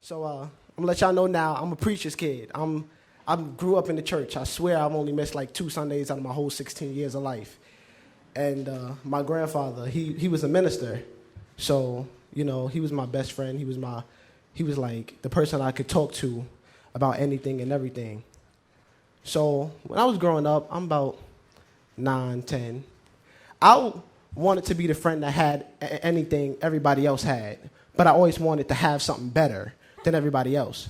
So I'm gonna let y'all know now. I'm a preacher's kid. I grew up in the church. I swear I've only missed like 2 Sundays out of my whole 16 years of life. And my grandfather, he was a minister, so he was my best friend. He was like the person I could talk to about anything and everything. So when I was growing up, I'm about 9, 10. I wanted to be the friend that had anything everybody else had, but I always wanted to have something better than everybody else.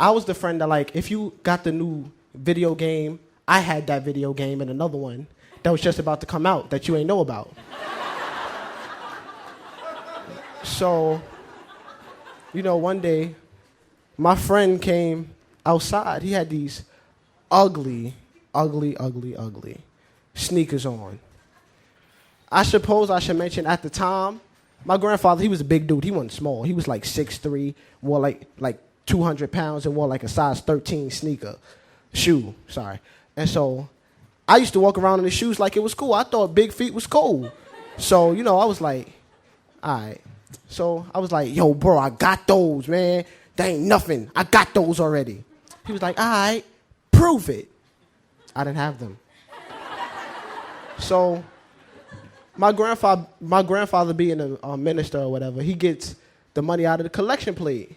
I was the friend that, like, if you got the new video game, I had that video game and another one that was just about to come out that you ain't know about. So, one day, my friend came outside. He had these ugly sneakers on. I suppose I should mention at the time, my grandfather, he was a big dude. He wasn't small. He was like 6'3", wore like 200 pounds, and wore like a size 13 shoe. And so I used to walk around in the shoes like it was cool. I thought big feet was cool. So, I was like, all right. So I was like, yo, bro, I got those, man. They ain't nothing. I got those already. He was like, all right, prove it. I didn't have them. So my grandfather being a minister or whatever, he gets the money out of the collection plate.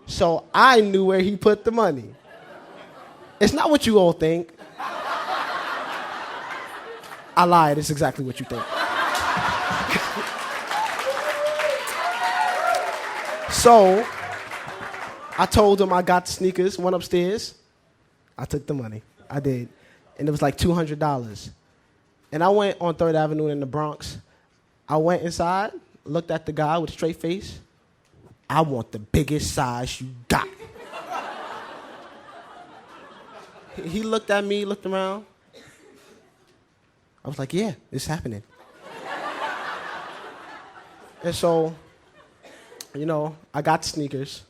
So I knew where he put the money. It's not what you all think. I lied. It's exactly what you think. So I told him I got the sneakers, went upstairs. I took the money. I did. And it was like $200. And I went on 3rd Avenue in the Bronx. I went inside, looked at the guy with a straight face. I want the biggest size you got. He looked at me, looked around. I was like, yeah, it's happening. And so, I got the sneakers.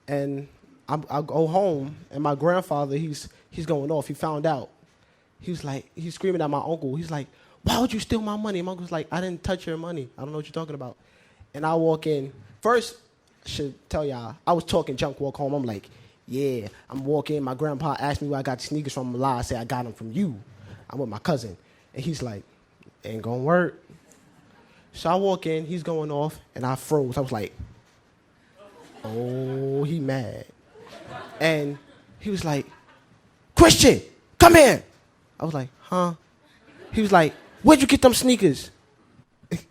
And I go home, and my grandfather, he's going off. He found out. He's screaming at my uncle. He's like, why would you steal my money? And my uncle's like, I didn't touch your money. I don't know what you're talking about. And I walk in. First, I should tell y'all, I was talking junk, walk home. I'm like, yeah, I'm walking. My grandpa asked me where I got the sneakers from. I'm lie. I say, I got them from you. I'm with my cousin. And he's like, ain't gonna work. So I walk in, he's going off, and I froze. I was like, oh, he mad. And he was like, Christian, come here. I was like, huh? He was like, where'd you get them sneakers?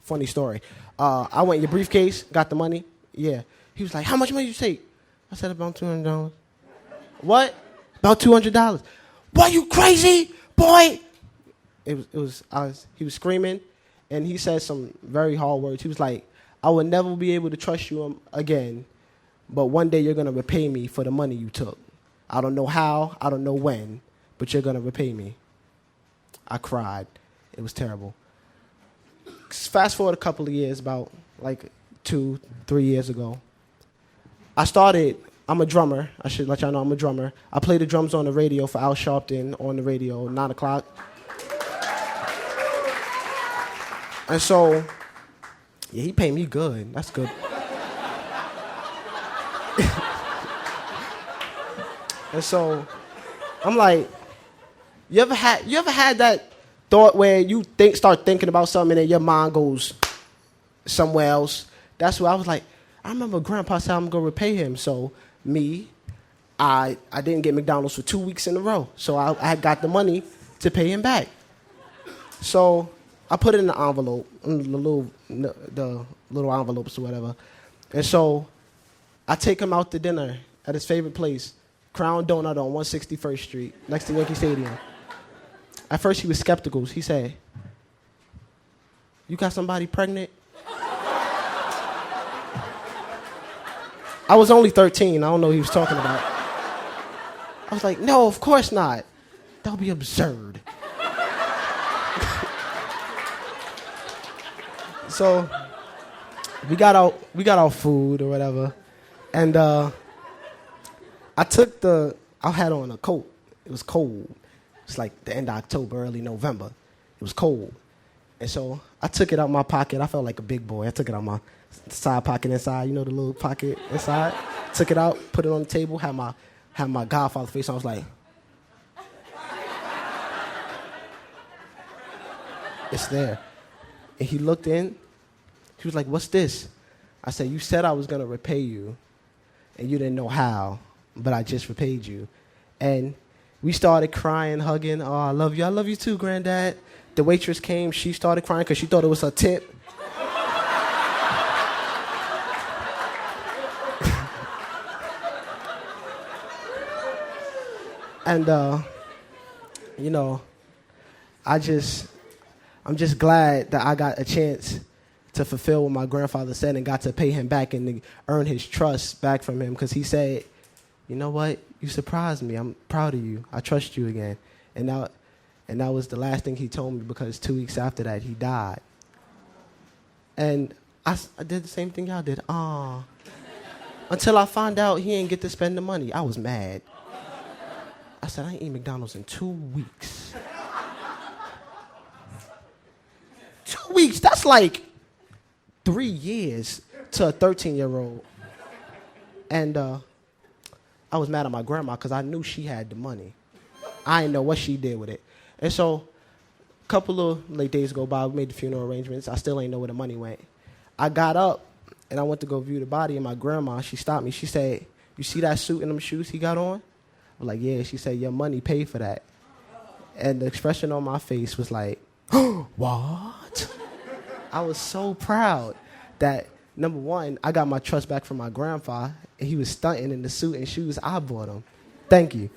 Funny story. I went in your briefcase, got the money. Yeah. He was like, how much money did you take? I said, about $200. What? About $200. Boy, you crazy? Boy. He was screaming, and he said some very hard words. He was like, I will never be able to trust you again, but one day you're going to repay me for the money you took. I don't know how, I don't know when, but you're going to repay me. I cried. It was terrible. Fast forward a couple of years, about like 2-3 years ago. I'm a drummer. I should let y'all know I'm a drummer. I play the drums on the radio for Al Sharpton on the radio, 9 o'clock. And so, yeah, he paid me good. That's good. And so, I'm like, you ever had that thought where you start thinking about something and then your mind goes somewhere else? That's what I was like. I remember Grandpa said I'm gonna repay him. So I didn't get McDonald's for 2 weeks in a row. So I had got the money to pay him back. So I put it in the envelope, the little envelopes or whatever. And so I take him out to dinner at his favorite place, Crown Donut on 161st Street, next to Yankee Stadium. At first he was skeptical. He said, you got somebody pregnant? I was only 13. I don't know what he was talking about. I was like, no, of course not. That would be absurd. So we got our food or whatever, and I had on a coat. It was cold. It's like the end of October, early November. It was cold. And so I took it out my pocket. I felt like a big boy. I took it out my side pocket inside, you know, the little pocket inside. Took it out, put it on the table, had my Godfather face on. I was like, it's there. And he looked in. He was like, what's this? I said, you said I was going to repay you, and you didn't know how, but I just repaid you. And we started crying, hugging. Oh, I love you. I love you too, Granddad. The waitress came. She started crying because she thought it was her tip. And, you know, I'm just glad that I got a chance to fulfill what my grandfather said and got to pay him back and to earn his trust back from him, because he said, you know what, you surprised me. I'm proud of you. I trust you again. And that was the last thing he told me, because 2 weeks after that, he died. And I did the same thing y'all did. Until I found out he didn't get to spend the money. I was mad. I said, I ain't eat McDonald's in 2 weeks. 2 weeks, that's like 3 years to a 13-year-old. And I was mad at my grandma because I knew she had the money. I didn't know what she did with it. And so a couple of days go by, we made the funeral arrangements. I still ain't know where the money went. I got up and I went to go view the body, and my grandma, she stopped me. She said, you see that suit and them shoes he got on? I was like, yeah. She said, your money paid for that. And the expression on my face was like, what? I was so proud that, number one, I got my trust back from my grandpa, and he was stunting in the suit and shoes I bought him. Thank you.